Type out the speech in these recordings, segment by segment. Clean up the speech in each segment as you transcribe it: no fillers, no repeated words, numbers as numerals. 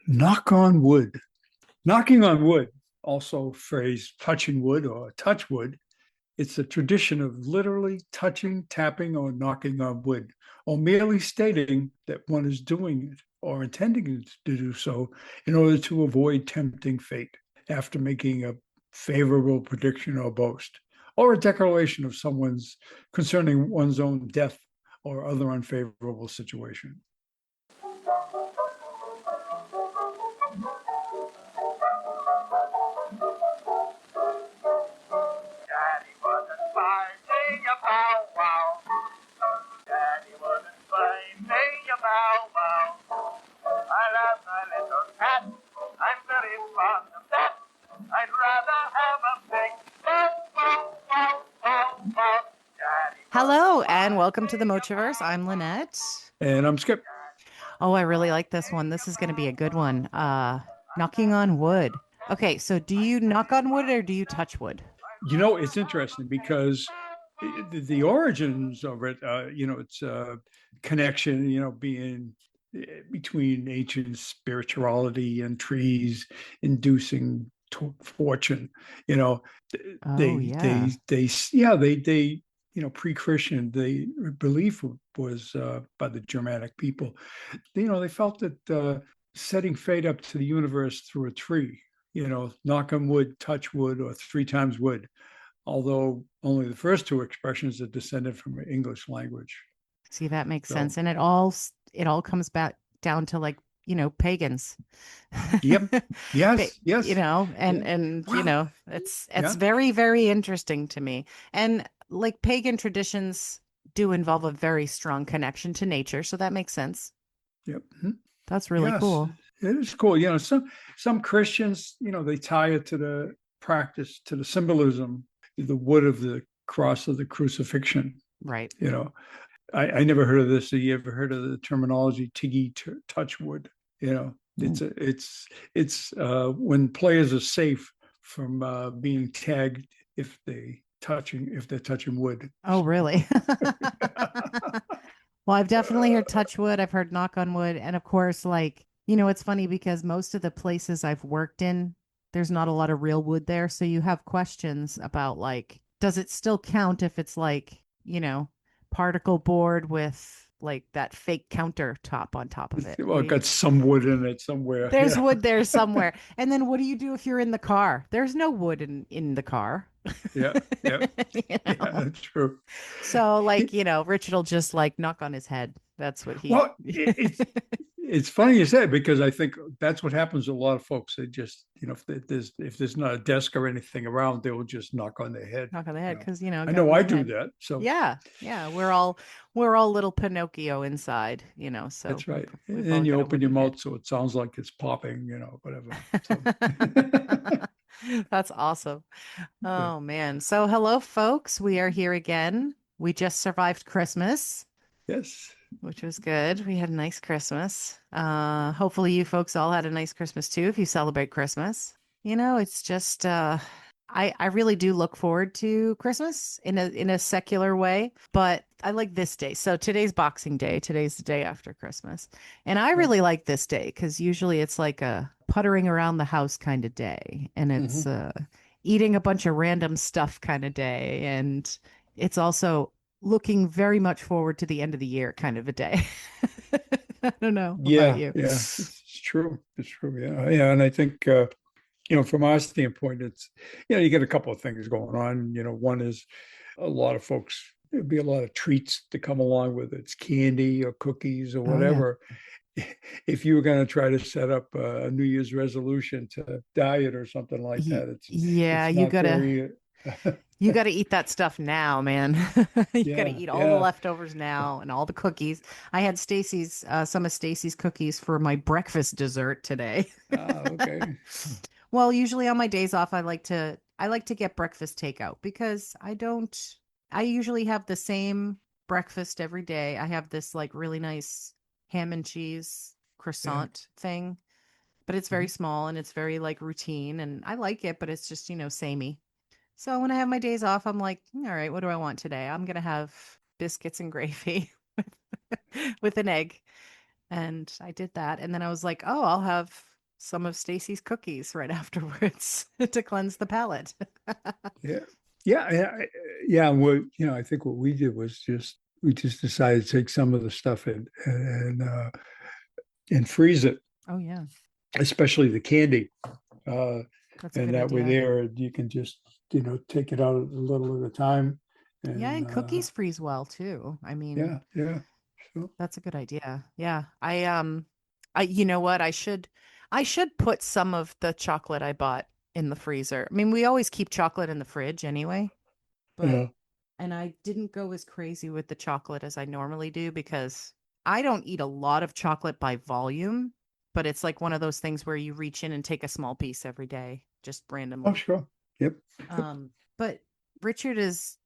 Knock on wood. Knocking on wood, also phrased touching wood or touch wood, it's a tradition of literally touching, tapping, or knocking on wood, or merely stating that one is doing it or intending to do so in order to avoid tempting fate after making a favorable prediction or boast, or a declaration of someone's concerning one's own death or other unfavorable situation. Daddy wasn't finding a bow wow. Daddy wasn't finding a bow wow. I love my little cat. I'm very fond of that. I'd rather have a big bow wow wow wow wow. Daddy Hello and welcome to the Mochiverse. I'm Linette. And I'm Skip. Oh, I really like this one. This is going to be a good one. Knocking on wood. Okay, so do you knock on wood or do you touch wood? It's interesting because the origins of it, it's a connection, being between ancient spirituality and trees inducing fortune. You know, Oh, they yeah. yeah, they pre-Christian, the belief was by the Germanic people. They felt that setting fate up to the universe through a tree, knock on wood, touch wood, or three times wood, although only the first two expressions are descended from the English language. See, that makes So, sense. And it all comes back down to pagans. yep, yes, yes, And yeah. Well, it's yeah, very, very interesting to me. And like pagan traditions do involve a very strong connection to nature, so that makes sense. yep, That's really yes, cool. it is cool. Some Christians, they tie it to the practice, to the symbolism, the wood of the cross of the crucifixion. Right. You know, I never heard of this. Have you ever heard of the terminology Tiggy Touchwood? You know, it's when players are safe from being tagged if they're touching wood. Oh, really? Well, I've definitely heard touch wood. I've heard knock on wood. And of course, it's funny because most of the places I've worked in, there's not a lot of real wood there. So you have questions about does it still count if it's particle board with that fake countertop on top of it? Well, it got some wood in it somewhere. There's Yeah, wood there somewhere. And then what do you do if you're in the car? There's no wood in the car. yeah, yeah, you know? yeah. True. So Richard will just knock on his head. That's what he Well, it's funny you say it because I think that's what happens to a lot of folks. They just, if there's not a desk or anything around, they will just knock on their head. knock on the You head know, because I got a know I little do head. that. So Yeah, yeah. We're all little Pinocchio inside. So that's right. And we've then all you got a open your wooden head. mouth so it sounds like it's popping, whatever. So That's awesome. Oh man. So hello folks. We are here again. We just survived Christmas, yes. which was good. We had a nice Christmas. Hopefully you folks all had a nice Christmas too if you celebrate Christmas. It's just I really do look forward to Christmas in a secular way, but I like this day. So today's Boxing Day. Today's the day after Christmas. And I Right. really like this day because usually it's like a puttering around the house kind of day. And it's Hmm. eating a bunch of random stuff kind of day. And it's also looking very much forward to the end of the year kind of a day. I don't know about Yeah, you. yeah. It's true. It's true. Yeah. Yeah. And I think from our standpoint, it's you get a couple of things going on. One is a lot of folks, there'd be a lot of treats to come along with it. It's candy or cookies or Oh yeah. whatever. If you were going to try to set up a New Year's resolution to diet or something like that, Yeah, it's you not gotta very You got to eat that stuff now, man. You got to yeah, eat all the yeah. leftovers now and all the cookies. I had some of Stacy's cookies for my breakfast dessert today. Okay. Well, usually on my days off, I like to get breakfast takeout because I usually have the same breakfast every day. I have this really nice ham and cheese Yeah. croissant thing, but it's very Mhm. small and it's very routine and I like it, but it's just, samey. So when I have my days off, I'm like, all right, what do I want today? I'm gonna have biscuits and gravy with an egg. And I did that. And then I was like, oh, I'll have some of Stacy's cookies right afterwards to cleanse the palate. Yeah. Yeah. What, I think what we did was we just decided to take some of the stuff and freeze it, Oh yeah, especially the candy. Uh, that's a and good that way idea. there you can just, take it out a little at a time. Yeah, And and cookies freeze well too. I mean, yeah. So, that's a good idea. Yeah. I you know what? I should put some of the chocolate I bought in the freezer. I mean, we always keep chocolate in the fridge anyway, but yeah. and I didn't go as crazy with the chocolate as I normally do because I don't eat a lot of chocolate by volume, but it's like one of those things where you reach in and take a small piece every day, just Oh, randomly. sure. Yep. But Richard is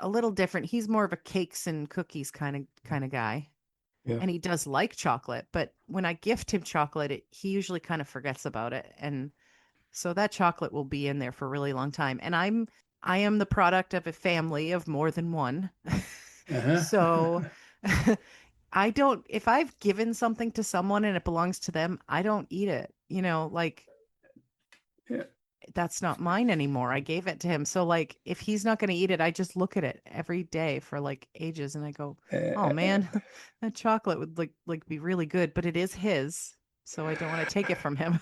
a little different. He's more of a cakes and cookies kind of guy. Yeah. And he does like chocolate, but when I gift him chocolate, he usually kind of forgets about it. And so that chocolate will be in there for a really long time. And I am the product of a family of more than one. So Uh-huh. I don't, if I've given something to someone and it belongs to them, I don't eat it. Like Yeah. that's not mine anymore. I gave it to him. So like if he's not going to eat it, I just look at it every day for like ages and I go, "Oh man, that chocolate would like be really good, but it is his." So I don't want to take it from him.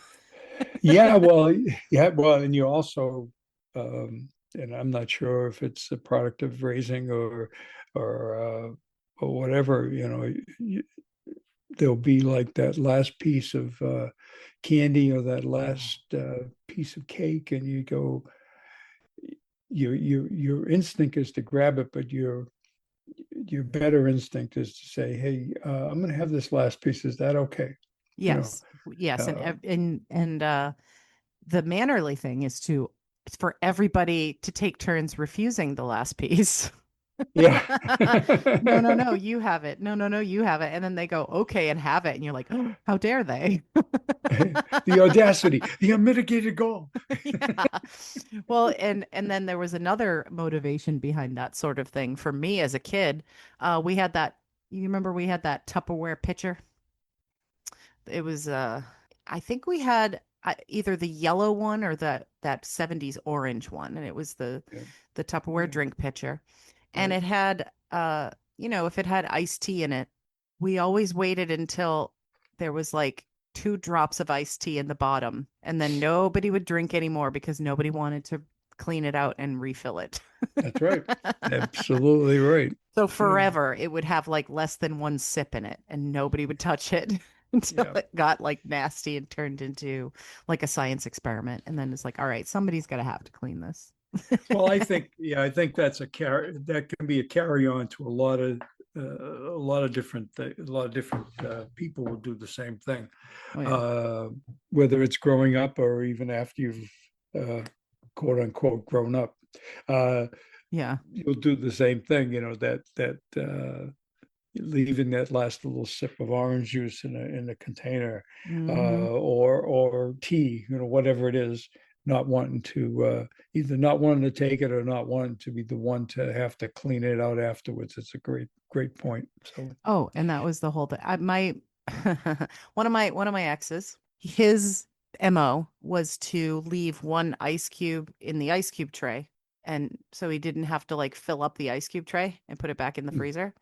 Yeah, well, yeah, well, and you also, and I'm not sure if it's a product of raising or whatever, there'll be like that last piece of candy or that last piece of cake, and you go, your instinct is to grab it, but your better instinct is to say, hey, I'm going to have this last piece. Is that okay? You know, Yes. Yes, and uh, the mannerly thing is to for everybody to take turns refusing the last piece. yeah. No, no, no, you have it. No, no, no, you have it. And then they go, okay, and have it. And you're like, oh, how dare they? The audacity, the unmitigated goal. Yeah. Well, and then there was another motivation behind that sort of thing for me as a kid. We had that, you remember we had that Tupperware pitcher? It was I think we had either the yellow one or that 70s orange one, and it was Yeah, the Tupperware yeah, drink pitcher. And right. it had if it had iced tea in it, we always waited until there was like 2 drops of iced tea in the bottom, and then nobody would drink anymore because nobody wanted to clean it out and refill it. That's right. Absolutely right. So Yeah, forever it would have like less than 1 sip in it and nobody would touch it until yeah. it got like nasty and turned into like a science experiment. And then it's like, all right, somebody's got to have to clean this. Well, I think that's that can be a carry on to a lot of different people will do the same thing, Oh, yeah. uh, whether it's growing up or even after you've quote unquote grown up. Uh, Yeah. you'll do the same thing, that leaving that last little sip of orange juice in a container, Hmm. or tea, whatever it is, not wanting to either not wanting to take it or not wanting to be the one to have to clean it out afterwards. It's a great point. So Oh, and that was the whole thing. My one of my exes, his MO was to leave one ice cube in the ice cube tray. And so he didn't have to like fill up the ice cube tray and put it back in the freezer.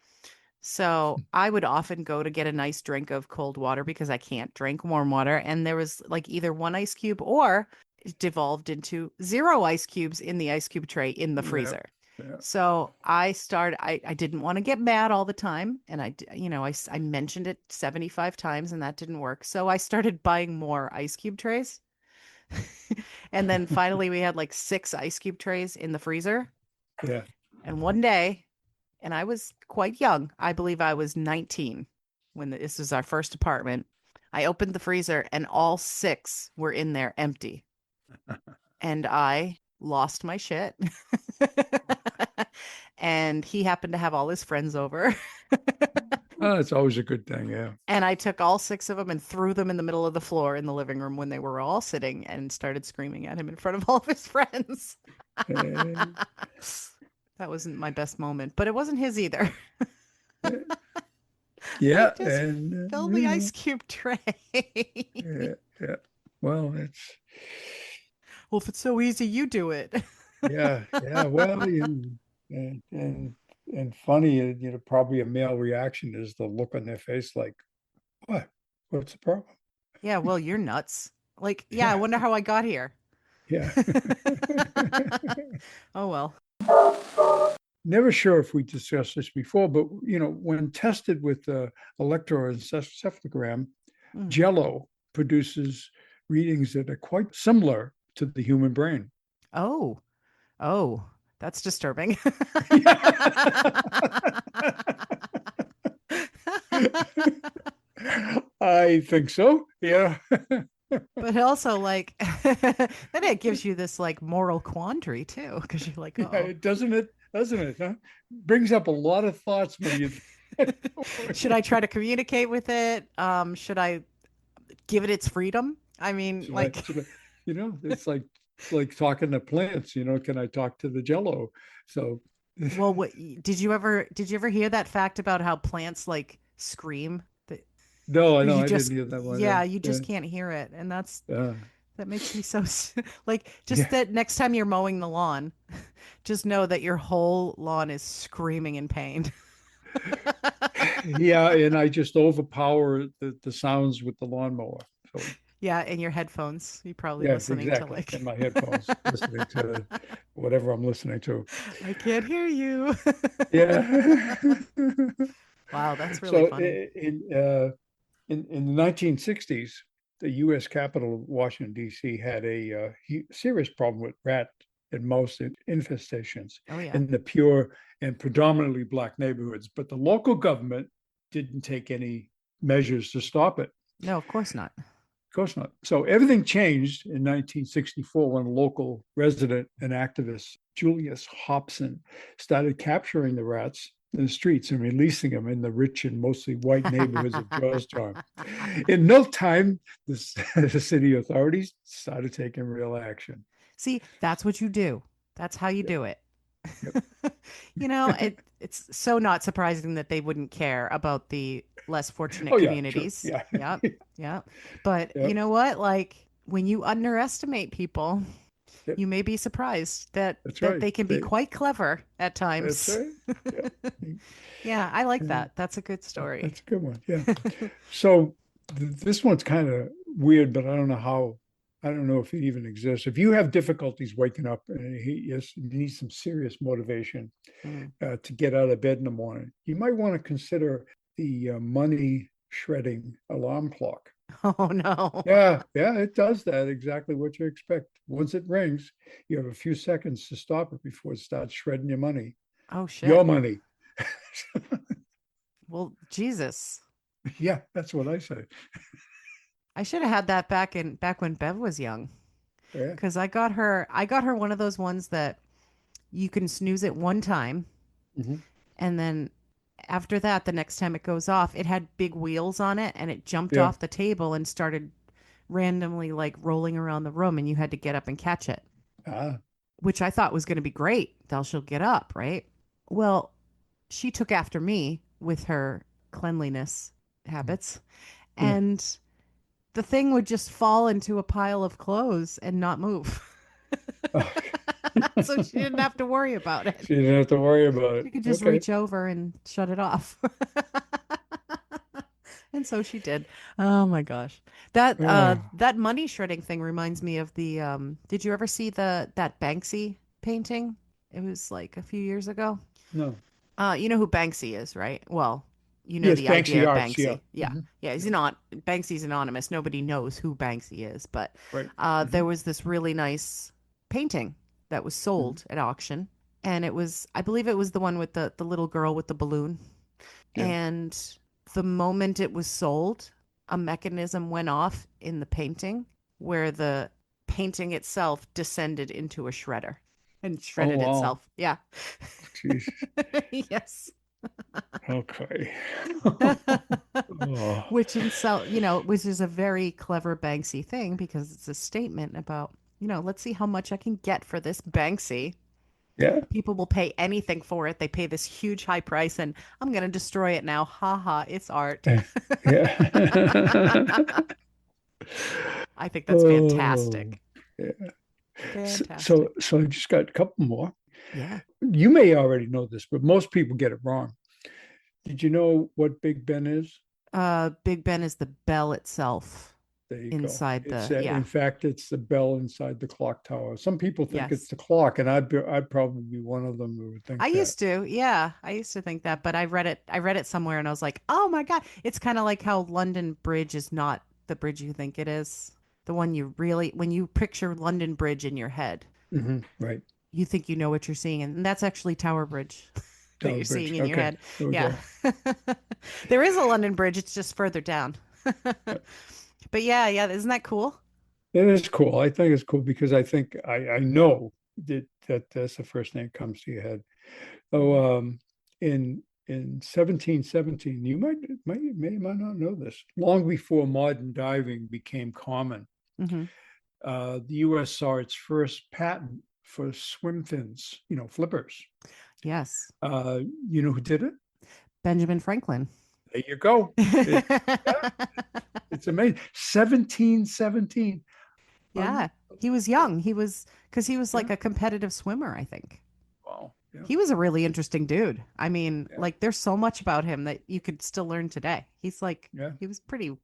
So I would often go to get a nice drink of cold water because I can't drink warm water. And there was like either one ice cube or it devolved into 0 ice cubes in the ice cube tray in the yeah, freezer. yeah, So I didn't want to get mad all the time. And I mentioned it 75 times and that didn't work. So I started buying more ice cube trays. And then finally we had like 6 ice cube trays in the freezer. yeah. And one day, and I was quite young. I believe I was 19 when this was our first apartment. I opened the freezer and all 6 were in there empty. And I lost my shit. And he happened to have all his friends over. Oh, it's always a good thing. Yeah. And I took all 6 of them and threw them in the middle of the floor in the living room when they were all sitting and started screaming at him in front of all of his friends. Uh, That wasn't my best moment, but it wasn't his either. I yeah, just and filled the ice cube tray. yeah, yeah. Well, it's Well, if it's so easy, you do it. yeah, yeah. Well, and funny, probably a male reaction is the look on their face, like, what? What's the problem? Yeah, well, you're nuts. Like, yeah, I Yeah, wonder how I got here. yeah. Oh well. Never sure if we discussed this before, but when tested with electroencephalogram, Mm. Jello produces readings that are quite similar to the human brain. Oh, oh, that's disturbing. I think so. Yeah. But also, like, then it gives you this like moral quandary too, because you're like, Yeah, oh, doesn't it? Doesn't it? Huh? Brings up a lot of thoughts when you. should I try to communicate with it? Should I give it its freedom? I mean, Should I? like, Should I? It's like talking to plants. Can I talk to the Jello? So, well, what did you ever hear that fact about how plants like scream? That no, no, you I just didn't hear that one. yeah, you Yeah, just can't hear it, and yeah, that makes me so like just yeah, that next time you're mowing the lawn, just know that your whole lawn is screaming in pain. yeah. And I just overpower the sounds with the lawnmower. So, Yeah, in your headphones, you're probably yeah, listening to exactly. like In my headphones, listening to whatever I'm listening to. I can't hear you. Yeah. Wow, that's really So funny. in the 1960s, the U.S. capital of Washington, D.C. had a serious problem with rat and mouse infestations Oh yeah. in the pure and predominantly black neighborhoods. But the local government didn't take any measures to stop it. No, of course not. Of course not. So everything changed in 1964 when local resident and activist Julius Hobson started capturing the rats in the streets and releasing them in the rich and mostly white neighborhoods of Georgetown. In no time, the city authorities started taking real action. See, that's what you do. That's how you Yep, do it. yep. It's so not surprising that they wouldn't care about the less fortunate Oh yeah, sure. communities. Yeah. Yep. Yep. But you Yep. know what? Like when you underestimate people, Yep. you may be surprised that That's that right. they can be quite clever at That's times. right. Yeah. Yeah, I like Yeah. that. That's a good story. That's a good one. Yeah. So this one's kind of weird, but I don't know if it even exists. If you have difficulties waking up and you need some serious motivation Mm. to get out of bed in the morning, you might want to consider the money shredding alarm clock. Oh no. Yeah, yeah, it does that exactly what you expect. Once it rings, you have a few seconds to stop it before it starts shredding your money. Oh Your shit. money. Well, Jesus. Yeah, that's what I say. I should have had that back when Bev was young. Yeah. Because I got her one of those ones that you can snooze it one time, Mhm. and then after that, the next time it goes off, it had big wheels on it, and it jumped Yeah. off the table and started randomly like rolling around the room, and you had to get up and catch it, Ah, which I thought was going to be great. Thou she'll get up, right? Well, she took after me with her cleanliness habits, yeah. and the thing would just fall into a pile of clothes and not move. Oh. So she didn't have to worry about it. So you didn't have to worry about it. She could just Okay. reach over and shut it off. And so she did. Oh my gosh. That Oh, that money shredding thing reminds me of the did you ever see that Banksy painting? It was like a few years ago. no. You know who Banksy is, right? Well, you know Yes, the idea Banksy of Arts. Yeah. Banksy. Yeah. Mhm. Yeah, he's Yeah. not Banksy's anonymous. Nobody knows who Banksy is, but Right. there Mhm. was this really nice painting that was Mhm. sold at auction, and it was I believe it was the one with the little girl with the balloon. Yeah. And the moment it was sold, a mechanism went off in the painting where the painting itself descended into a shredder and Oh, shredded wow. itself. Yeah. Jeez. Yes. Okay. Oh, Which in so which is a very clever Banksy thing because it's a statement about, let's see how much I can get for this Banksy. yeah. People will pay anything for it. They pay this huge high price and I'm going to destroy it now. Ha ha, it's art. Yeah. I think that's Oh, fantastic. yeah. Fantastic. So I just got a couple more. Yeah. You may already know this, but most people get it wrong. Did you know what Big Ben is? Big Ben is the bell itself There you go. inside It's the, in yeah. fact, it's the bell inside the clock tower. Some people think it's Yes. the clock, and I'd probably be one of them who would think I that. used to, yeah, I used to think that, but I read it somewhere and I was like, oh my God. It's kind of like how London Bridge is not the bridge you think it is. The one you really, when you picture London Bridge in your head, Right. you think you know what you're seeing. And that's actually Tower Bridge that Tower you're seeing Bridge. in your Okay. head. Yeah. Okay. There is a London Bridge, it's just further down. Uh, But yeah, yeah, isn't that cool? It is cool. I think it's cool because I know that that's the first thing that comes to your head. Mhm. Oh, in 1717, you might not know this. Long before modern diving became common, Hmm. the U.S. saw its first patent for swim fins, flippers. Yes. Uh, you know who did it? Benjamin Franklin. There you go. It, yeah, it's amazing. 1717. Yeah. He was Unbelievable. young. Because he was like Yeah. a competitive swimmer, I think. Wow. Yeah. He was a really interesting dude. I mean, Yeah. like there's so much about him that you could still learn today. He's like, Yeah. he was pretty,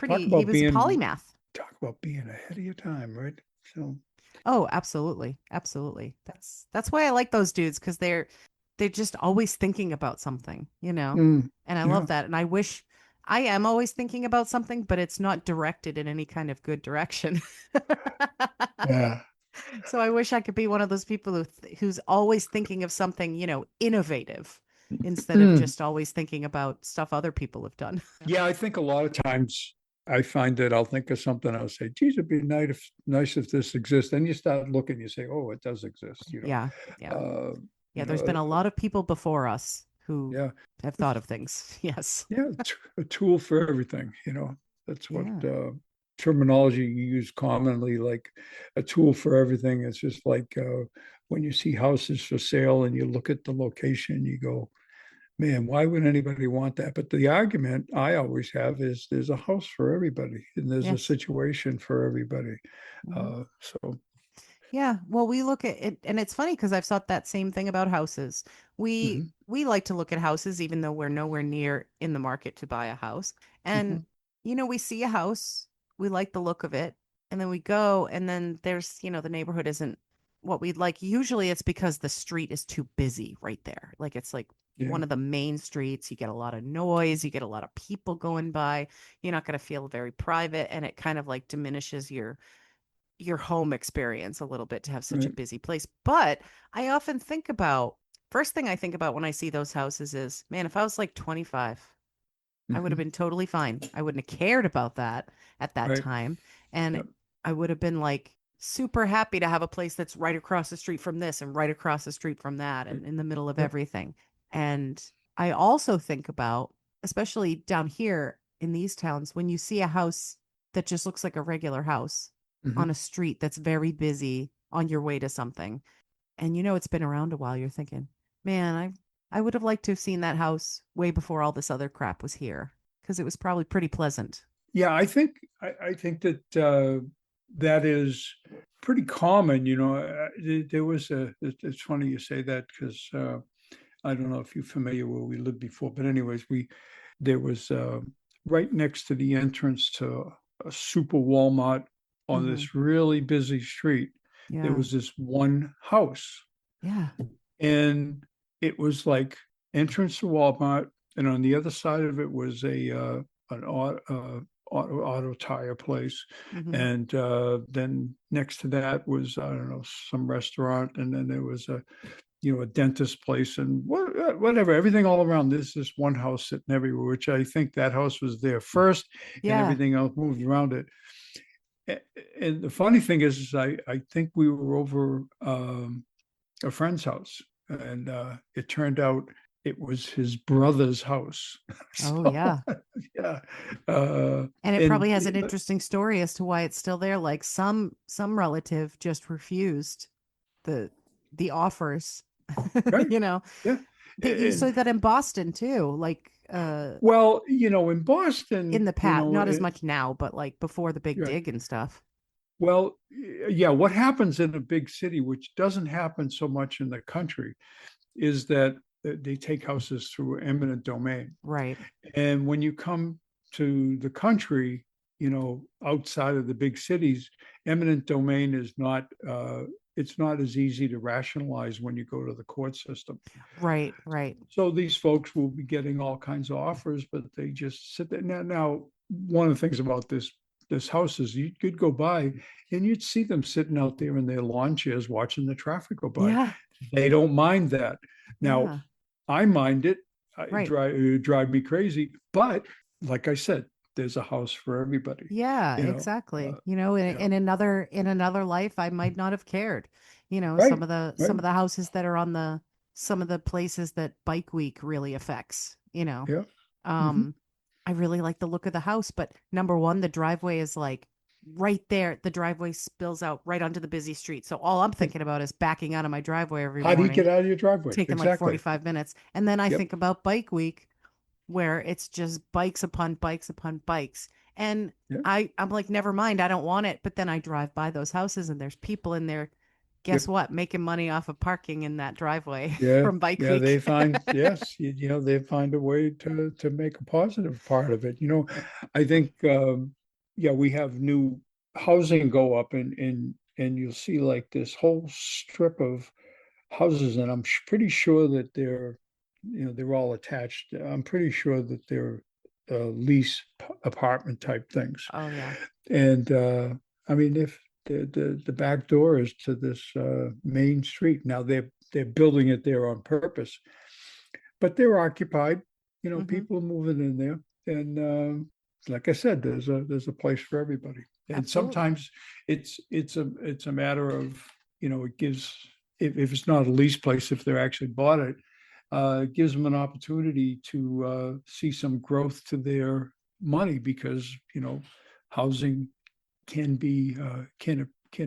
Talk he about was a being polymath. talk about being ahead of your time, right? So, Oh, absolutely. Absolutely. That's why I like those dudes because they're just always thinking about something, you know? mm, And I love yeah, that. And I wish I am always thinking about something, but it's not directed in any kind of good direction. yeah, So I wish I could be one of those people who's always thinking of something, innovative instead of mm. just always thinking about stuff other people have done. Yeah. I think a lot of times I find that I'll think of something. I'll say, "Geez, it'd be nice if this exists." Then you start looking, you say, "Oh, it does exist." Yeah. Yeah. Uh, Yeah. you There's been know, a lot of people before us who yeah, have thought of things. Yes. yeah, a tool for everything. That's what Yeah. terminology you use commonly, like a tool for everything. It's just like when you see houses for sale and you look at the location, you go, man, why would anybody want that? But the argument I always have is there's a house for everybody and there's a Yes. situation for everybody. Hmm. So, Yeah. Well, we look at it, and it's funny because I've thought that same thing about houses. We mhm, we like to look at houses even though we're nowhere near in the market to buy a house. And mhm, we see a house, we like the look of it, and then we go, and then there's, the neighborhood isn't what we'd like. Usually it's because the street is too busy right there. Like it's like one yeah, of the main streets. You get a lot of noise, you get a lot of people going by. You're not going to feel very private, and it kind of like diminishes your home experience a little bit to have such a right, busy place. But I often think about first thing I think about when I see those houses is, man, if I was like 25, I would have mhm, been totally fine. I wouldn't have cared about that at that right, time. And yep, I would have been like super happy to have a place that's right across the street from this and right across the street from that right, and in the middle of yep, everything. And I also think about, especially down here in these towns, when you see a house that just looks like a regular house mhm. on a street that's very busy on your way to something, and it's been around a while, you're thinking, man, I would have liked to have seen that house way before all this other crap was here because it was probably pretty pleasant. Yeah, I think that that is pretty common. There was it's funny you say that because I don't know if you're familiar where we lived before, but anyways, there was right next to the entrance to a super Walmart on Hmm. this really busy street. There Yeah. was this one house, Yeah. and it was like entrance to Walmart, and on the other side of it was a an auto tire place, Hmm. and then next to that was, I don't know, some restaurant, and then there was a dentist place, and whatever, everything all around. This one house sitting everywhere, which I think that house was there first, and Yeah. everything else moved around it. And the funny thing is I think we were over a friend's house, and it turned out it was his brother's house. Oh, So yeah. yeah, uh, And it and probably has an interesting story as to why it's still there. Like some relative just refused the the offers. right, you know, yeah, you and saw that in Boston too. Like Well, in Boston, in the past, not as much now, but like before the big yeah, dig and stuff. well, yeah, what happens in a big city, which doesn't happen so much in the country, is that they take houses through eminent domain. Right. And when you come to the country, outside of the big cities, eminent domain is not, it's not as easy to rationalize when you go to the court system. Right. Right. So these folks will be getting all kinds of offers, but they just sit there. Now, one of the things about this house is you could go by and you'd see them sitting out there in their lawn chairs watching the traffic go by. Yeah. They don't mind that. Now, Yeah. I mind it. Right. It drive me crazy. But like I said, there's a house for everybody. Yeah, You know, exactly. yeah, In another life, I might not have cared. right, Some right, of the houses that are on some of the places that Bike Week really affects, yeah, hmm Um, I really like the look of the house, but number one, the driveway is like right there. The driveway spills out right onto the busy street. So all I'm thinking about is backing out of my driveway every How do you morning, get out of your driveway? taking like Exactly. 45 minutes. And then I Yep, think about Bike Week where it's just bikes upon bikes upon bikes. And yeah, I'm like, never mind, I don't want it. But then I drive by those houses and there's people in there, guess yep. what, making money off of parking in that driveway Yeah, from Bike yeah, they Week. find, yes, they find a way to make a positive part of it. I think yeah, we have new housing go up and you'll see like this whole strip of houses and I'm pretty sure that they're all attached. I'm pretty sure that they're lease apartment type things. Oh, yeah. And I mean, if the back door is to this main street. Now they're building it there on purpose, but they're occupied. Hmm. People moving in there, and like I said, there's a place for everybody. And Absolutely. sometimes it's a matter of it gives if it's not a lease place, if they're actually bought it, it gives them an opportunity to see some growth to their money because housing can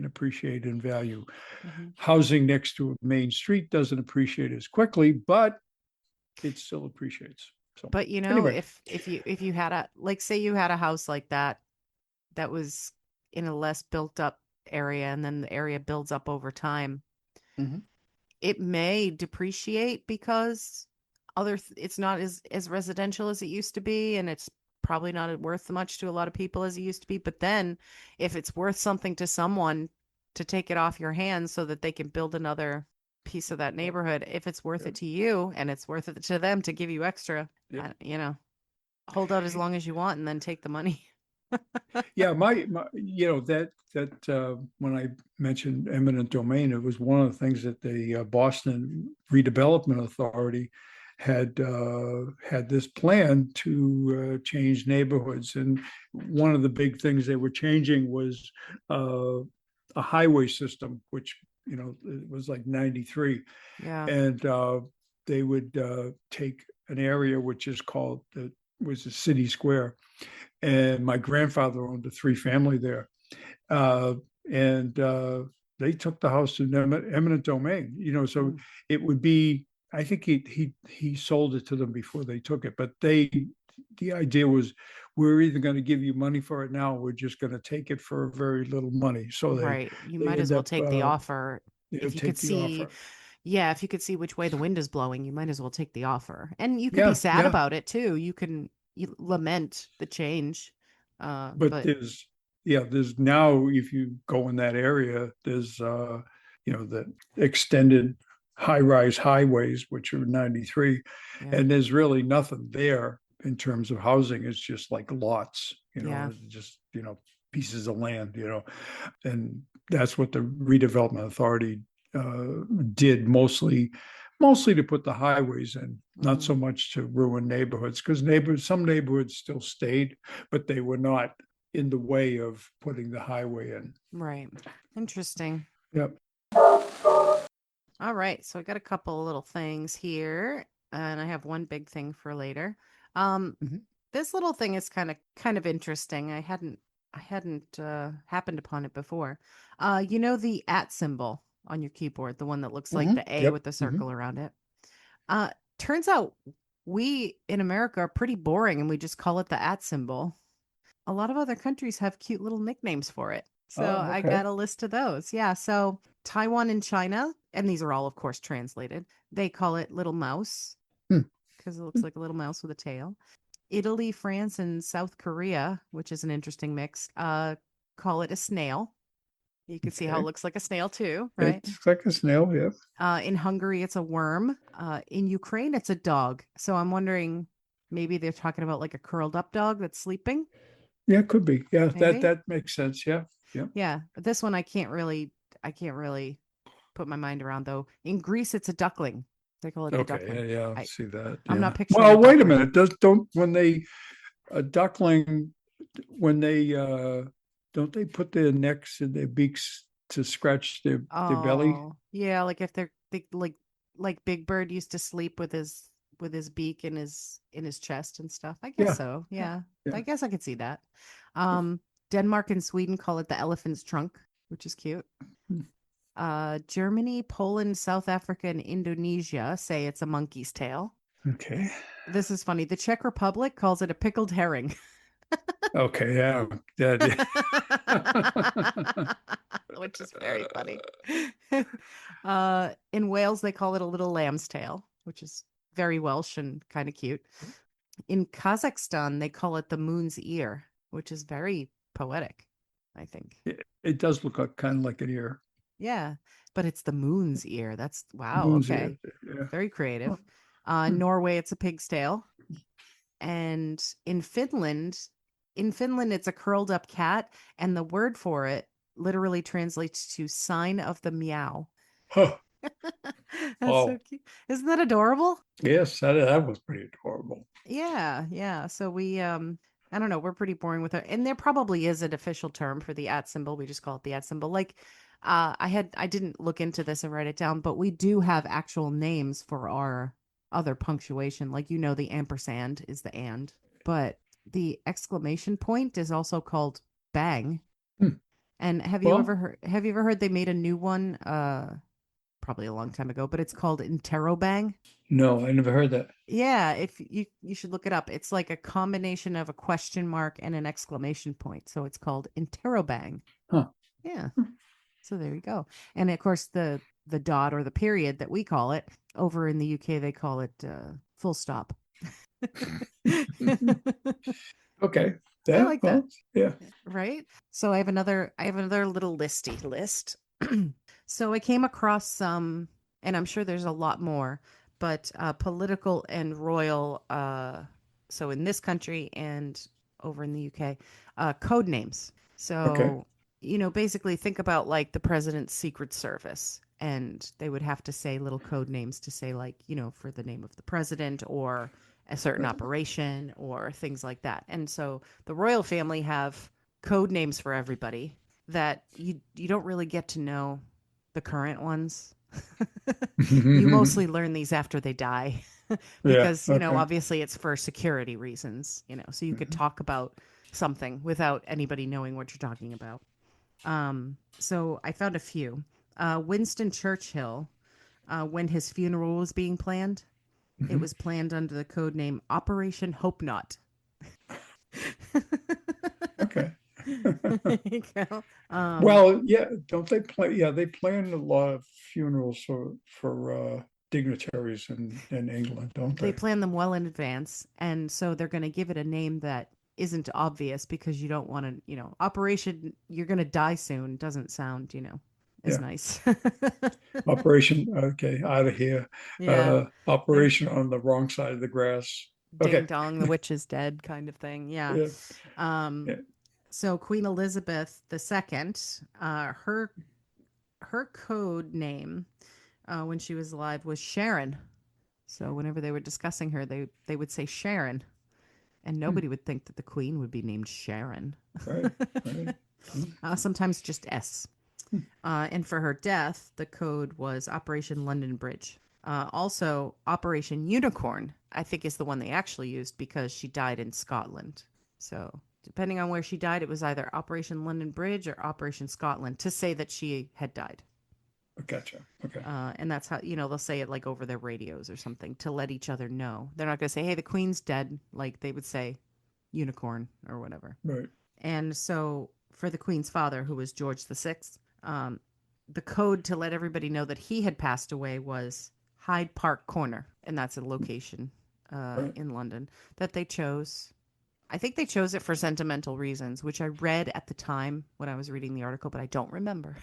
appreciate in value. Hmm. Housing next to a main street doesn't appreciate as quickly, but it still appreciates. So But anyway, if you had a like say you had a house like that that was in a less built up area and then the area builds up over time, mhm, it may depreciate because it's not as residential as it used to be and it's probably not worth much to a lot of people as it used to be. But then if it's worth something to someone to take it off your hands so that they can build another piece of that yep, neighborhood, if it's worth yep, it to you and it's worth it to them to give you extra, yep. hold out as long as you want and then take the money. Yeah, my that when I mentioned eminent domain, it was one of the things that the Boston Redevelopment Authority had this plan to change neighborhoods, and one of the big things they were changing was a highway system, which it was like 93, Yeah. and they would take an area which is called was a city square, and my grandfather owned a three-family there, uh, and they took the house in eminent domain. So Mm. it would be. I think he sold it to them before they took it, but the idea was we're either going to give you money for it now, or we're just going to take it for very little money. So Right. You they might end as well up take the offer. If you could take the see, offer. yeah, if you could see which way the wind is blowing, you might as well take the offer. And you could be Yeah, sad yeah. about it too. You lament the change. But But there's now, if you go in that area, there's the extended high-rise highways, which are 93, yeah, and there's really nothing there in terms of housing. It's just like lots, yeah. just pieces of land, and that's what the redevelopment authority did mostly to put the highways in, not Hmm. so much to ruin neighborhoods, because some neighborhoods still stayed, but they were not in the way of putting the highway in. Right. Interesting. Yep. All right. So I got a couple of little things here, and I have one big thing for later. Um, Mhm. this little thing is kind of interesting. I hadn't happened upon it before. The at symbol on your keyboard, the one that looks like the A Yep. with the hmm circle around it. Uh, turns out we in America are pretty boring and we just call it the at symbol. A lot of other countries have cute little nicknames for it. So Oh, I okay. got a list of those. Yeah. So Taiwan and China, and these are all, of course, translated, they call it little mouse Hmm. because it looks like a little mouse with a tail. Italy, France, and South Korea, which is an interesting mix, call it a snail. You can see how it Okay. looks like a snail too, right? It's like a snail, yeah. In Hungary, it's a worm. In Ukraine, it's a dog. So I'm wondering, maybe they're talking about like a curled up dog that's sleeping. Yeah, could be. Yeah, that Maybe. that makes sense. Yeah. Yeah. Yeah, but this one I can't really put my mind around though. In Greece, it's a duckling. They call it the Okay. duckling. Yeah, yeah, I I see that. I'm Yeah. not picturing a Well, wait a duckling. minute. Does don't when they a duckling when they don't they put their necks and their beaks to scratch their belly? Oh, yeah, like if like Big Bird used to sleep with his beak in his chest and stuff. I guess Yeah. so. Yeah. Yeah. Yeah. I guess I could see that. Um Denmark and Sweden call it the elephant's trunk, which is cute. Hmm. Germany, Poland, South Africa, and Indonesia say it's a monkey's tail. Okay. This is funny. The Czech Republic calls it a pickled herring. Okay. Yeah. That. Which is very funny. In Wales, they call it a little lamb's tail, which is very Welsh and kind of cute. In Kazakhstan, they call it the moon's ear, which is very poetic, I think. It does look like, kind of like an ear. Yeah, but it's the moon's ear. That's wow. Moon's ear. Okay, Yeah. very Oh, creative. hmm. Norway, it's a pig's tail, and in Finland, it's a curled up cat, and the word for it literally translates to sign of the meow. Huh. That's so Oh, cute. Isn't that adorable? yes, that was pretty adorable. Yeah, yeah. So we I don't know, we're pretty boring with it. And there probably is an official term for the at symbol. We just call it the at symbol. Like I didn't look into this and write it down, but we do have actual names for our other punctuation. Like the ampersand is the and, but the exclamation point is also called bang. Hmm. And Well, have you ever heard they made a new one probably a long time ago, but it's called interrobang? no, I never heard that. Yeah, if you should look it up. It's like a combination of a question mark and an exclamation point. So it's called interrobang. Huh. Yeah. So there you go. And of course the dot or the period that we call it over in the UK they call it full stop. Okay. I Yeah. like that. Well, yeah. Right? So I have another little listy list. So I came across some, and I'm sure there's a lot more, but political and royal, so in this country and over in the UK, code names. Okay. So, basically think about like the president's secret service, and they would have to say little code names to say like, for the name of the president or a certain operation or things like that. And so the royal family have code names for everybody that you don't really get to know the current ones. You mostly learn these after they die Yeah. because, Okay. obviously it's for security reasons, so you could talk about something without anybody knowing what you're talking about. So I found a few. Winston Churchill, when his funeral was being planned, it Mhm. was planned under the code name Operation Hope Not. Okay. There you go. Well, yeah, don't they play? Yeah, they plan a lot of funerals for dignitaries in England, don't They they? plan them well in advance, and so they're going to give it a name that isn't obvious because you don't want to, Operation You're going to die soon doesn't sound, as Yeah. nice. Operation, okay, out of here. Yeah. They're Operation on the wrong side of the grass. ding Okay. dong, the witch is dead kind of thing. Yeah. Yeah. Um, Yeah. so Queen Elizabeth II, her code name when she was alive was Sharon. So whenever they were discussing her, they would say Sharon, and Hmm. nobody would think that the Queen would be named Sharon. Right. Right. Sometimes just S. Hmm. And for her death, the code was Operation London Bridge. Also, Operation Unicorn, I think, is the one they actually used because she died in Scotland. So, depending on where she died, it was either Operation London Bridge or Operation Scotland to say that she had died. Gotcha. Okay. And that's how, they'll say it like over their radios or something to let each other know. They're not going to say, hey, the queen's dead. Like they would say unicorn or whatever. Right. And so for the queen's father, who was George VI, the code to let everybody know that he had passed away was Hyde Park Corner. And that's a location Right. in London that they chose. I think they chose it for sentimental reasons, which I read at the time when I was reading the article, but I don't remember.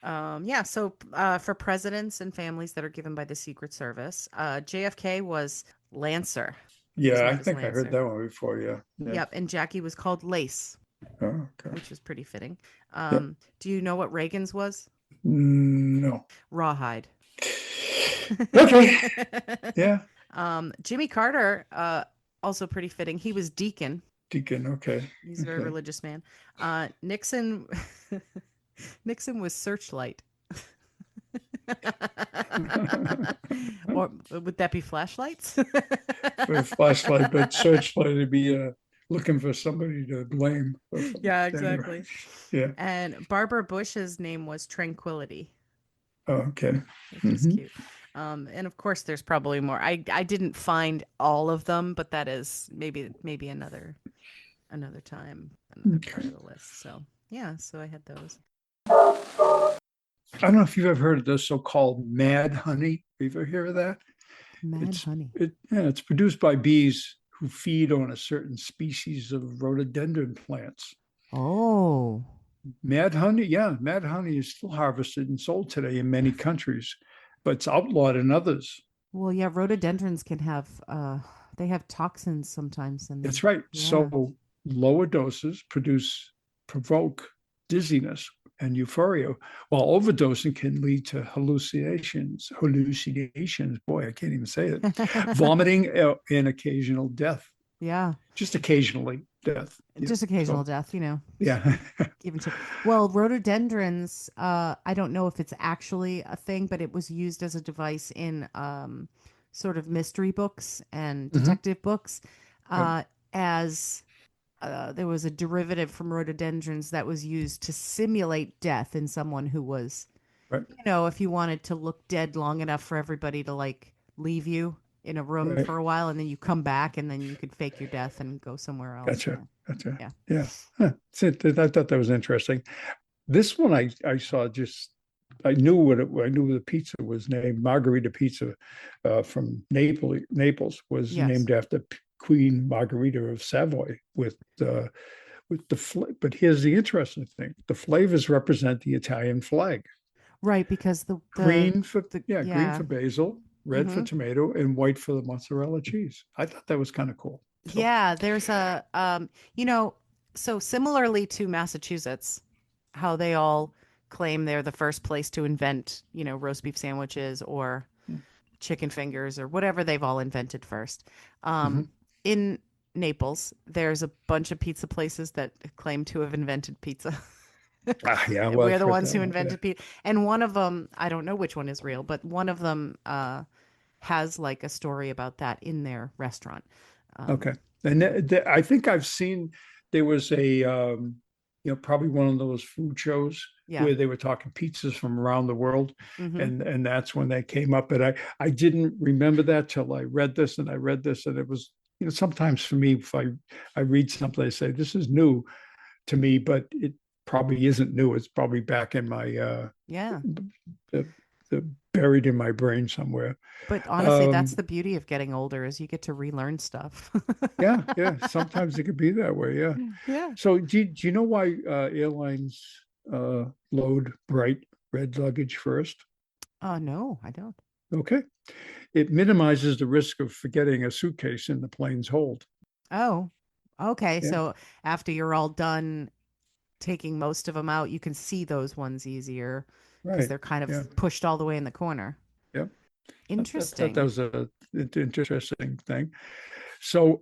Yeah, so for presidents and families that are given by the Secret Service, JFK was Lancer. He was Yeah, I known as think I heard Lancer. that one before. Yeah. Yeah. Yep, and Jackie was called Lace, Oh, okay. which was pretty fitting. Yep. Do you know what Reagan's was? No. Rawhide. Okay. Yeah. Jimmy Carter, also pretty fitting. He was Deacon. Deacon. Okay. He's a very Okay. religious man. Nixon Nixon was Searchlight. Or would that be flashlights? For a flashlight, but searchlight would be looking for somebody to blame. Or something. Yeah, Anyway. exactly. Yeah. And Barbara Bush's name was Tranquility, Oh, okay. which is cute. And of course, there's probably more. I didn't find all of them, but that is maybe another time, another part of the list. So yeah, so I had those. I don't know if you've ever heard of the so-called mad honey. Have you ever heard of that? Mad honey. It's produced by bees who feed on a certain species of rhododendron plants. Oh. Mad honey, yeah, mad honey is still harvested and sold today in many countries, but it's outlawed in others. Well, yeah, rhododendrons can have they have toxins sometimes in them. That's right. Yeah. So lower doses provoke dizziness and euphoria, while overdosing can lead to hallucinations. Boy, I can't even say it. Vomiting and occasional death. Yeah. Just occasionally death. Just occasional death, Yeah. Even to, well, rhododendrons, I don't know if it's actually a thing, but it was used as a device in sort of mystery books and detective books as there was a derivative from rhododendrons that was used to simulate death in someone who was, if you wanted to look dead long enough for everybody to like leave you in a room for a while, and then you come back and then you could fake your death and go somewhere else. Gotcha. Yeah. Huh. I thought that was interesting. This one I saw I knew I knew the pizza was named Margarita Pizza from Naples was named after Queen Margherita of Savoy with the but here's the interesting thing. The flavors represent the Italian flag. Right, because the green for basil, red for tomato, and white for the mozzarella cheese. I thought that was kind of cool. So. Yeah, there's a so similarly to Massachusetts, how they all claim they're the first place to invent, roast beef sandwiches or chicken fingers or whatever they've all invented first. In Naples, there's a bunch of pizza places that claim to have invented pizza. Yeah, well, we're the ones who invented pizza. And one of them, I don't know which one is real, but one of them has like a story about that in their restaurant. Okay. And I think I've seen there was a, probably one of those food shows where they were talking pizzas from around the world. And that's when they came up. And I didn't remember that till I read this and it was, sometimes for me, if I read something, I say, this is new to me, but it probably isn't new. It's probably back in my, the buried in my brain somewhere. But honestly, that's the beauty of getting older is you get to relearn stuff. Yeah. Sometimes it could be that way. Yeah. Yeah. So do you know why airlines load bright red luggage first? No, I don't. Okay. It minimizes the risk of forgetting a suitcase in the plane's hold. Oh, okay. Yeah. So after you're all done taking most of them out, you can see those ones easier because they're kind of pushed all the way in the corner. Yep. Interesting. That was an interesting thing. So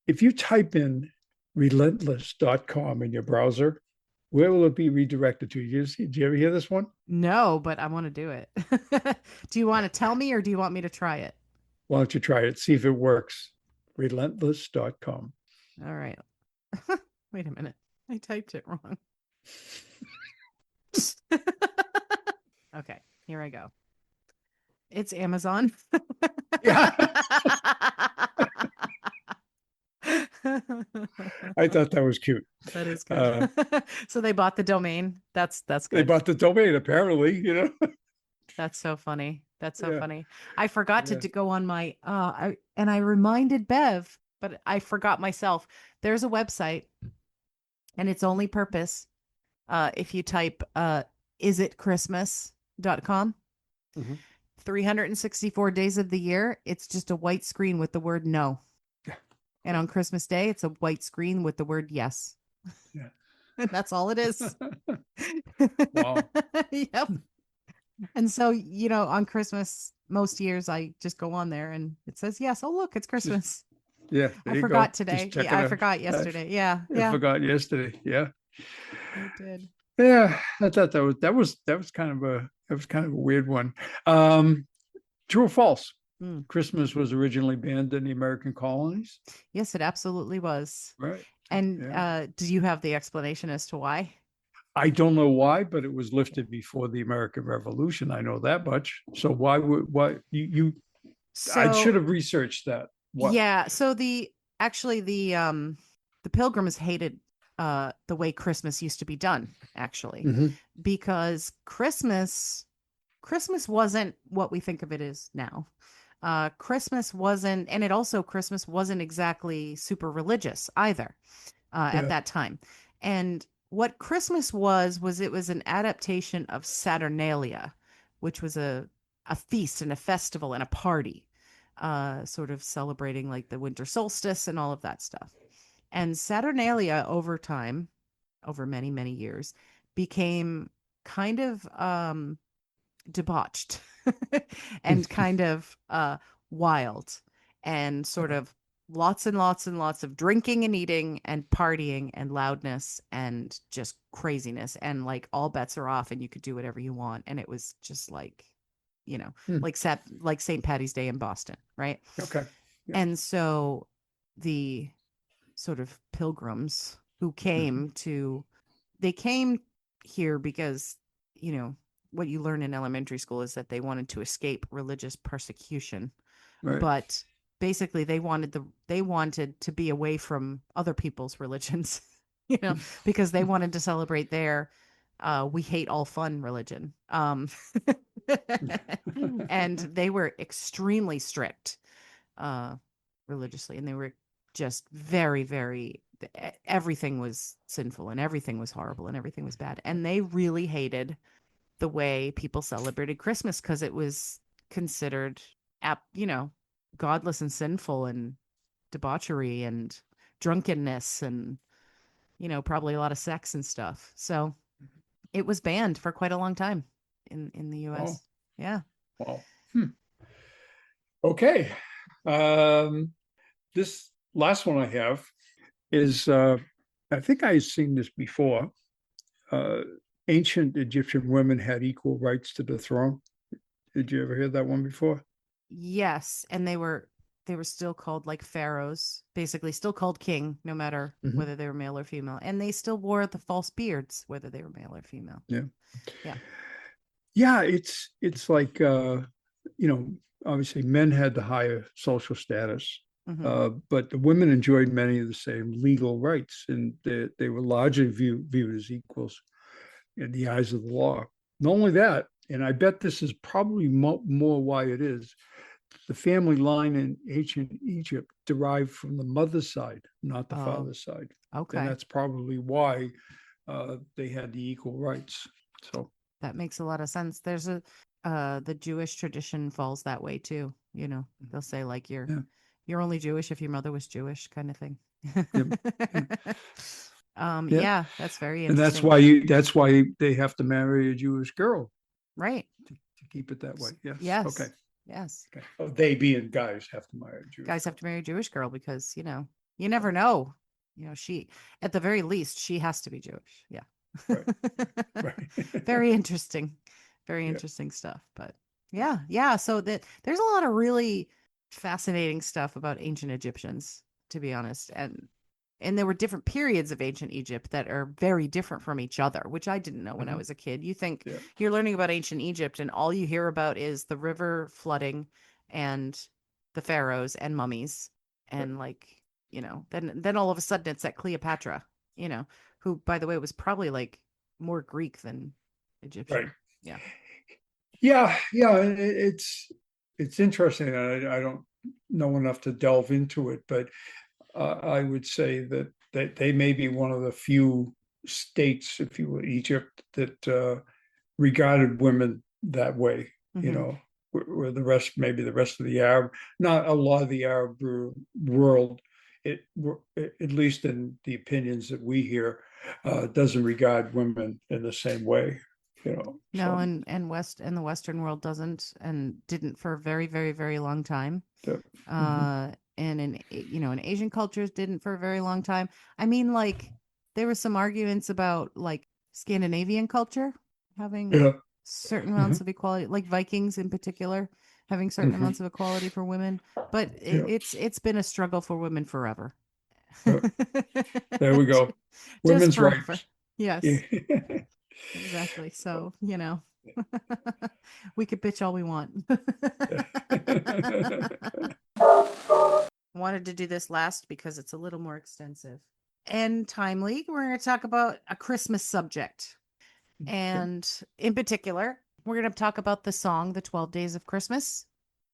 if you type in relentless.com in your browser, where will it be redirected to? Did you ever hear this one? No, but I want to do it. Do you want to tell me or do you want me to try it? Why don't you try it? See if it works. Relentless.com. All right. Wait a minute. I typed it wrong. Here I go. It's Amazon. Yeah, I thought that was cute. That is good. So they bought the domain. That's They good. bought the domain, apparently. That's so funny. That's so Yeah, funny. I forgot yeah. to go on my I reminded Bev, but I forgot myself. There's a website and its only purpose, if you type isitchristmas.com, Mhm. 364 days of the year, it's just a white screen with the word no. Yeah. And on Christmas Day, it's a white screen with the word yes. Yeah. And that's all it is. Wow. Yep. And so, on Christmas, most years I just go on there and it says, yes. Oh, look, it's Just, Christmas. yeah, I there you forgot go. today. Just Yeah, checking I out. forgot yesterday. Yeah. I Yeah. forgot yesterday. Yeah. I did. Yeah. I thought that was kind of a weird one. True or false? Mm. Christmas was originally banned in the American colonies. Yes, it absolutely was. Right. And Yeah. do you have the explanation as to why? I don't know why, but it was lifted before the American Revolution. I know that much. So why I should So, have researched that. What? yeah. So the Pilgrims hated the way Christmas used to be done, actually, Mhm. because Christmas wasn't what we think of it as now. Christmas wasn't, and Christmas wasn't exactly super religious either at Yeah. that time. And what Christmas was it was an adaptation of Saturnalia, which was a feast and a festival and a party, sort of celebrating like the winter solstice and all of that stuff. And Saturnalia over time, over many, many years, became kind of debauched and kind of wild and sort of lots and lots and lots of drinking and eating and partying and loudness and just craziness and like all bets are off and you could do whatever you want and it was just like Hmm. like St. Patty's Day in Boston, right? Okay. Yeah. And so the sort of pilgrims who Mhm. came here because, you know, what you learn in elementary school is that they wanted to escape religious persecution. Right. But basically they wanted to be away from other people's religions, because they wanted to celebrate their we hate all fun religion. And they were extremely strict uh religiously and they were just very very everything was sinful and everything was horrible and everything was bad and they really hated the way people celebrated Christmas because it was considered godless and sinful and debauchery and drunkenness and probably a lot of sex and stuff, so it was banned for quite a long time in the Oh, US. Yeah. wow. Hmm. Okay. Um, this last one I have is I think I've seen this before. Uh, Ancient Egyptian women had equal rights to the throne. Did you ever hear that one before? Yes, and they were still called like pharaohs, basically still called king, no matter Mhm. whether they were male or female, and they still wore the false beards, whether they were male or female. Yeah. Yeah. Yeah, it's like you know, obviously men had the higher social status, Hmm. but the women enjoyed many of the same legal rights, and they were largely viewed as equals in the eyes of the law. Not only that, and I bet this is probably more why it is, the family line in ancient Egypt derived from the mother's side, not the Oh, father's side. And okay. that's probably why they had the equal rights. So, That makes a lot of sense. There's the Jewish tradition falls that way too. They'll say like yeah, you're only Jewish if your mother was Jewish, kind of thing. yeah, yeah, yeah. Yeah, that's very And interesting. that's why they have to marry a Jewish girl Right. to keep it that way. Yes. Okay. Yes. Yes. Okay. Oh, they being guys have to marry a Jewish Guys have girl. to marry a Jewish girl because, you never know. She, at the very least, she has to be Jewish. Yeah. Right. Right. Very interesting. Very Yeah. interesting stuff. But yeah, yeah. So there's a lot of really fascinating stuff about ancient Egyptians, to be honest. And and there were different periods of ancient Egypt that are very different from each other, which I didn't know when I Mhm. was a kid. You think Yeah. you're learning about ancient Egypt, and all you hear about is the river flooding and the pharaohs and mummies, and like, then all of a sudden it's that Cleopatra, who, by the way, was probably like more Greek than Right. Egyptian. Yeah. Yeah. It's interesting. I don't know enough to delve into it, but I would say that they may be one of the few states, if you will, Egypt, that regarded women that way. You Hmm. know, where maybe the rest of the Arab, not a lot of the Arab world, at least in the opinions that we hear, doesn't regard women in the same way. No, So and the Western world doesn't and didn't for a very, very, very long time. yeah. Mhm. And in Asian cultures didn't for a very long time. I mean, like, there were some arguments about like Scandinavian culture having Yeah. certain amounts Mhm. of equality, like Vikings in particular, having certain Mhm. amounts of equality for women. But Yeah. it's been a struggle for women forever. Yeah. There we go. Just Women's forever. rights. Yeah. Yes, exactly. So, we could bitch all we want. Wanted to do this last because it's a little more extensive and timely. We're going to talk about a Christmas subject. And in particular, we're going to talk about the song, The 12 Days of Christmas,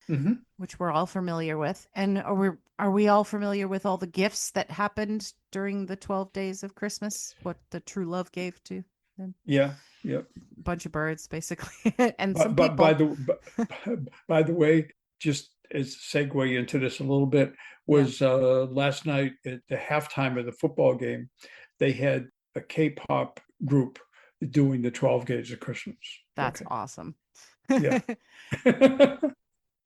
Mhm. which we're all familiar with. And are we all familiar with all the gifts that happened during the 12 days of Christmas? What the true love gave to them? Yeah. Yeah. A bunch of birds, basically, and some But by people. the by the way, just as a segue into this a little bit, Yeah, was last night at the halftime of the football game, they had a K-pop group doing the 12 Days of Christmas. that's Okay. awesome. Yeah.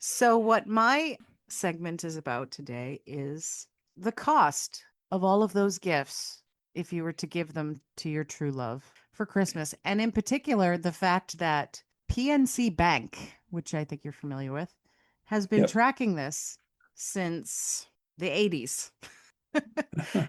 So, what my segment is about today is the cost of all of those gifts if you were to give them to your true love for Christmas. And in particular, the fact that PNC Bank, which I think you're familiar with, has been Yep. tracking this since the 80s.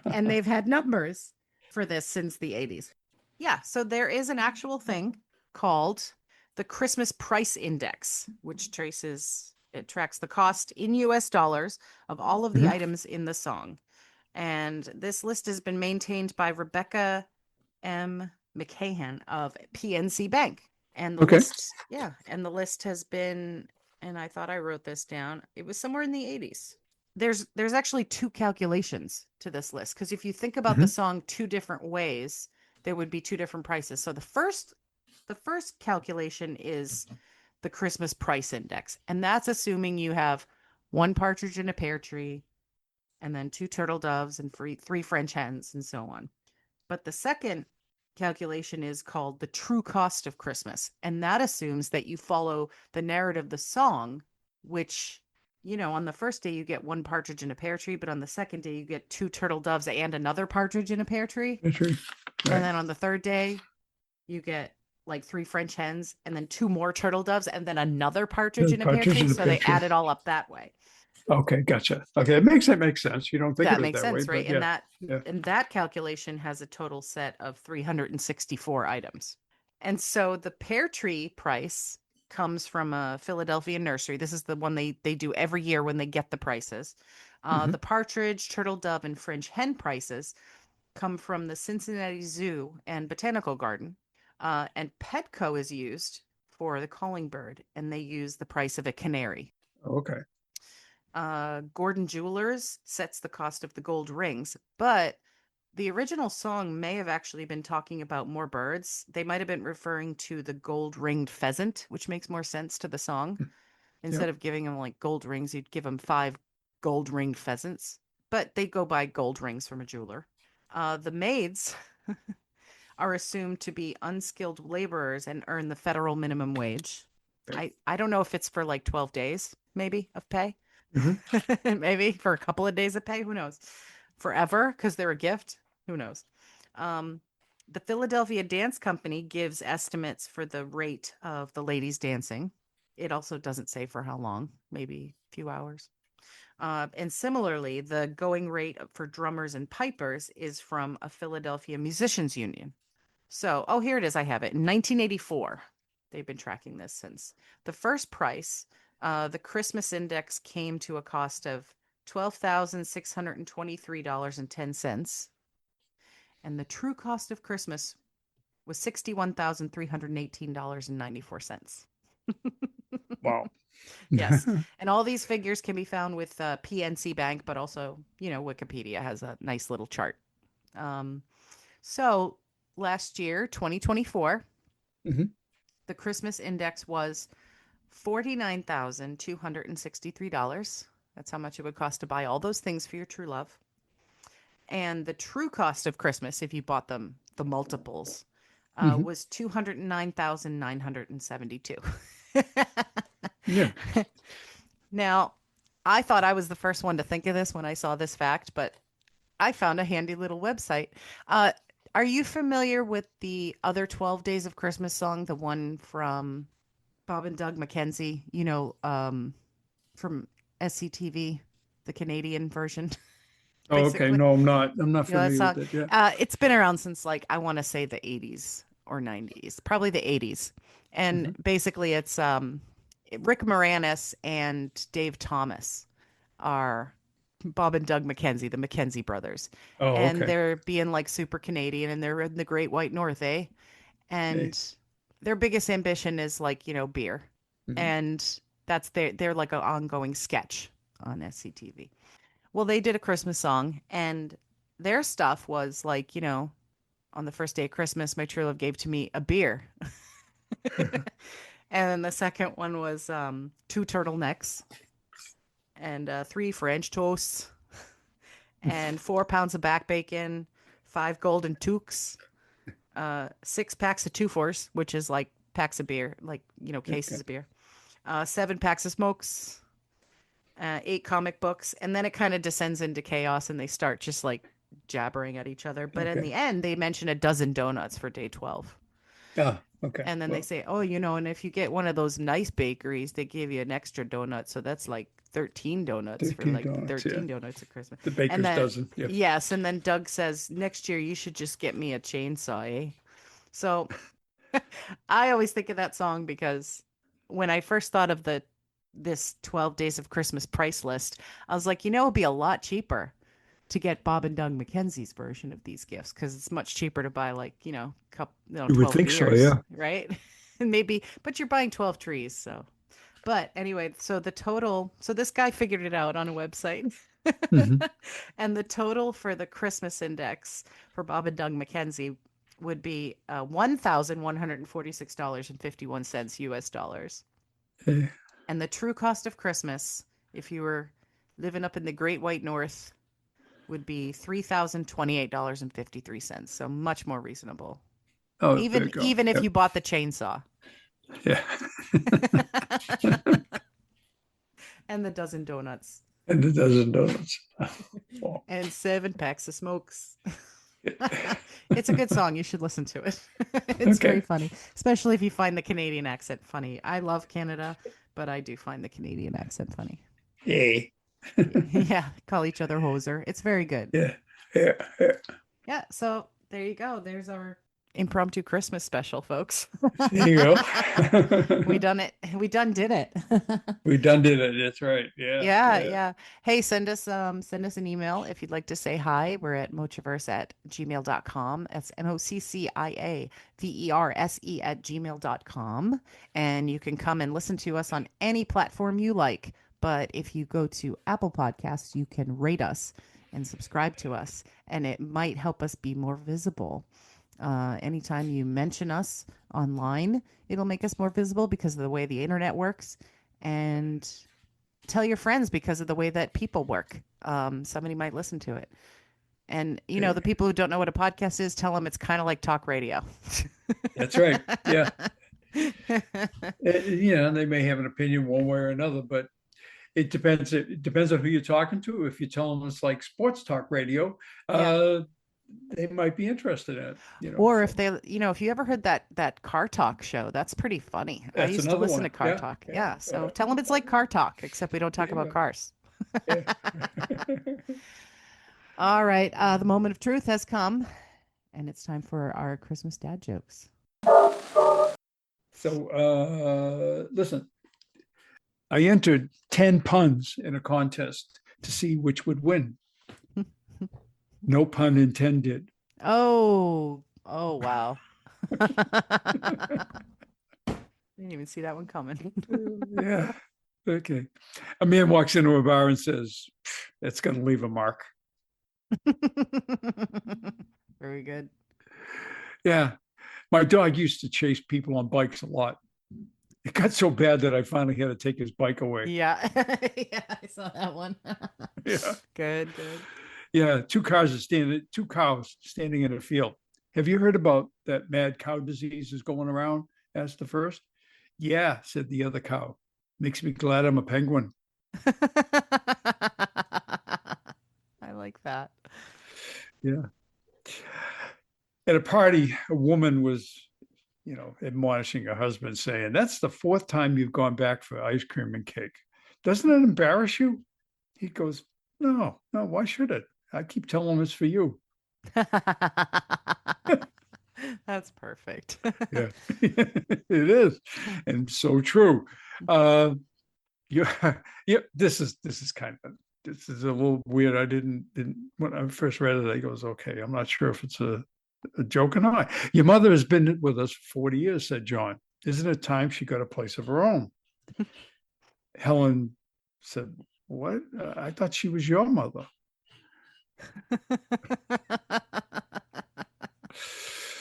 And they've had numbers for this since the 80s. Yeah, so there is an actual thing called the Christmas Price Index, which tracks the cost in US dollars of all of the Mhm. items in the song. And this list has been maintained by Rebecca M. McCahan of PNC Bank. And the Okay. list, yeah, and the list has been, and I thought I wrote this down. It was somewhere in the 80s. There's actually two calculations to this list because if you think about the Mhm. song two different ways, there would be two different prices. So the first calculation is the Christmas price index, and that's assuming you have one partridge in a pear tree, and then two turtle doves and three French hens, and so on. But the second calculation is called the true cost of Christmas. And that assumes that you follow the narrative of the song, which, on the first day you get one partridge in a pear tree, but on the second day you get two turtle doves and another partridge in a pear tree. That's right. And Right. then on the third day you get like three French hens and then two more turtle doves and then another partridge The in a pear partridge tree. in the So they picture. add it all up that way. Okay, gotcha. Okay, it makes sense. You don't think That of it makes that way, sense, right? but And yeah. that Yeah. and that calculation has a total set of 364 items. And so the pear tree price comes from a Philadelphia nursery. This is the one they do every year when they get the prices. Mhm. The partridge, turtle dove, and French hen prices come from the Cincinnati Zoo and Botanical Garden. And Petco is used for the calling bird, and they use the price of a canary. Okay. Gordon Jewelers sets the cost of the gold rings, but the original song may have actually been talking about more birds. They might have been referring to the gold ringed pheasant, which makes more sense to the song. Instead Yep. of giving them like gold rings, you'd give them 5 gold ringed pheasants, but they go by gold rings from a jeweler. The maids are assumed to be unskilled laborers and earn the federal minimum wage. I don't know if it's for like 12 days, maybe, of pay. Mhm. Maybe for a couple of days of pay. Who knows? Forever because they're a gift. Who knows? Um, the Philadelphia Dance Company gives estimates for the rate of the ladies dancing. It also doesn't say for how long, maybe a few hours. And similarly, the going rate for drummers and pipers is from a Philadelphia Musicians Union. So, oh, here it is. I have it. In 1984, they've been tracking this since. The first price, the Christmas index came to a cost of $12,623.10. And the true cost of Christmas was $61,318.94. Wow. Yes. And all these figures can be found with PNC Bank, but also, Wikipedia has a nice little chart. So last year, 2024, Mhm. the Christmas index was $49,263. That's how much it would cost to buy all those things for your true love. And the true cost of Christmas, if you bought them, the multiples, Mhm. was $209,972. Yeah. Now, I thought I was the first one to think of this when I saw this fact, but I found a handy little website. Are you familiar with the other 12 Days of Christmas song, the one from Bob and Doug McKenzie, from SCTV, the Canadian version, Oh, okay. basically? No, I'm not. I'm not That familiar song. with it. Yeah. It's been around since I want to say the 80s or 90s, probably the 80s. And Mhm. basically it's Rick Moranis and Dave Thomas are Bob and Doug McKenzie, the McKenzie brothers. Oh, And okay. they're being super Canadian and they're in the Great White North, eh? Hey. And their biggest ambition is beer. Mhm. And that's they're like an ongoing sketch on SCTV. Well, they did a Christmas song, and their stuff was on the first day of Christmas, my true love gave to me a beer. And then the second one was two turtlenecks and three French toasts and 4 pounds of back bacon, five golden toques, 6 packs of two fours, which is like packs of beer, cases Okay. of beer, 7 packs of smokes, 8 comic books, and then it kind of descends into chaos and they start just jabbering at each other. But in Okay. the end, they mention a dozen donuts for day 12. Ah, okay. And then they Well, say, oh, and if you get one of those nice bakeries, they give you an extra donut. So that's like 13 donuts for 13 like the donuts. Yeah. The, donuts at Christmas. the And baker's then, dozen. Yep. yes. And then Doug says, next year you should just get me a chainsaw, eh? So I always think of that song because when I first thought of this 12 Days of Christmas price list, I was like, it'd be a lot cheaper to get Bob and Doug McKenzie's version of these gifts because it's much cheaper to buy You would 12 think so. beers, Yeah. right? And maybe, but you're buying 12 trees, so. But anyway, so this guy figured it out on a website. Mhm. And the total for the Christmas index for Bob and Doug McKenzie would be $1,146.51 US dollars. Eh, And the true cost of Christmas, if you were living up in the Great White North, would be $3,028.53. So much more reasonable. Oh, there you Even go. if Yep. you bought the chainsaw Yeah. and the dozen donuts And a dozen donuts. Oh. and 7 packs of smokes. Yeah. It's a good song. You should listen to it. It's very Okay. funny, especially if you find the Canadian accent funny. I love Canada, but I do find the Canadian accent funny. Yay. Yeah, call each other hoser. It's very good. Yeah. Yeah. Yeah. Yeah, so there you go. There's our impromptu Christmas special, folks. There you go. We done it. We done did it. We done did it. That's right. Yeah. Yeah, Yeah. yeah. Hey, send us an email if you'd like to say hi. We're at mochiverse@gmail.com. That's MOCCIAVERSE@gmail.com. And you can come and listen to us on any platform you like. But if you go to Apple Podcasts, you can rate us and subscribe to us, and it might help us be more visible. Anytime you mention us online, it'll make us more visible because of the way the internet works. And tell your friends because of the way that people work. Somebody might listen to it. And, Okay. the people who don't know what a podcast is, tell them it's kind of like talk radio. That's right. Yeah. They may have an opinion one way or another, but it depends. It depends on who you're talking to. If you tell them it's like sports talk radio, Yeah. they might be interested in it. Or if So they, if you ever heard that car talk show, that's pretty funny. I that's used to another listen one. to car Yeah. talk. Yeah. Yeah. So tell them it's like car talk, except we don't talk There you about go. cars. All right. The moment of truth has come, and it's time for our Christmas dad jokes. So, listen, I entered 10 puns in a contest to see which would win. No pun intended. Oh, wow. Didn't even see that one coming. Yeah. Okay. A man walks into a bar and says, "It's going to leave a mark." Very good. Yeah. My dog used to chase people on bikes a lot. It got so bad that I finally had to take his bike away. Yeah. Yeah, I saw that one. Yeah. Good. Yeah. Two cows standing in a field. Have you heard about that mad cow disease is going around? Asked the first. Yeah, said the other cow. Makes me glad I'm a penguin. I like that. Yeah. At a party, a woman was, admonishing her husband, saying, "That's the fourth time you've gone back for ice cream and cake. Doesn't it embarrass you?" He goes, "No, why should it? I keep telling him it's for you." That's perfect. Yeah, it is. And so true. You, yeah, this is a little weird. I didn't when I first read it, I goes, okay, I'm not sure if it's a joke or not. Your mother has been with us for 40 years, said John. Isn't it time she got a place of her own? Helen said, "What? I thought she was your mother."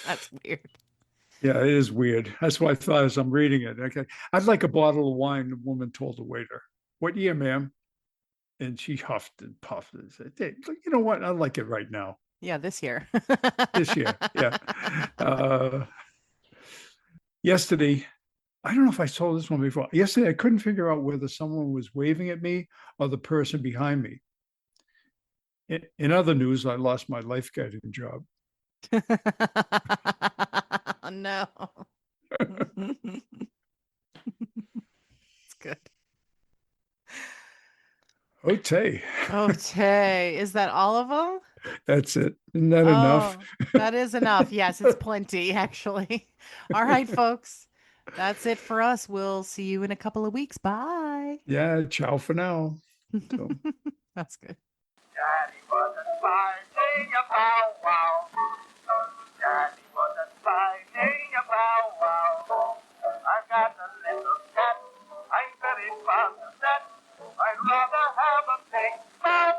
That's weird. Yeah, it is weird. That's why I thought as I'm reading it. Okay, I'd like a bottle of wine, the woman told the waiter. "What year, ma'am?" And she huffed and puffed and said, "Hey, you know what? I like it right now. Yeah, this year. This year." Yeah. Yesterday, I don't know if I saw this one before. Yesterday, I couldn't figure out whether someone was waving at me or the person behind me. In other news, I lost my lifeguarding job. No. It's good. Okay, Okay. Is that all of them? that's it. Isn't that enough? Oh, that is enough. Yes, it's plenty, actually. All right, folks. That's it for us. We'll see you in a couple of weeks. Bye. Yeah, ciao for now. So. That's good. Daddy wasn't finding a bow wow. Daddy wasn't finding a bow wow. I've got a little cat. I'm very fond of that. I'd rather have a big bow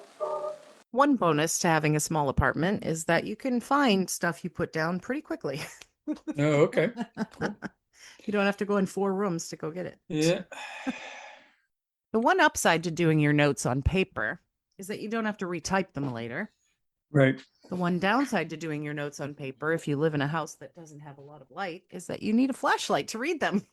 wow. One bonus to having a small apartment is that you can find stuff you put down pretty quickly. Oh, okay. Cool. You don't have to go in 4 rooms to go get it. Yeah. The one upside to doing your notes on paper is that you don't have to retype them later. Right. The one downside to doing your notes on paper, if you live in a house that doesn't have a lot of light, is that you need a flashlight to read them.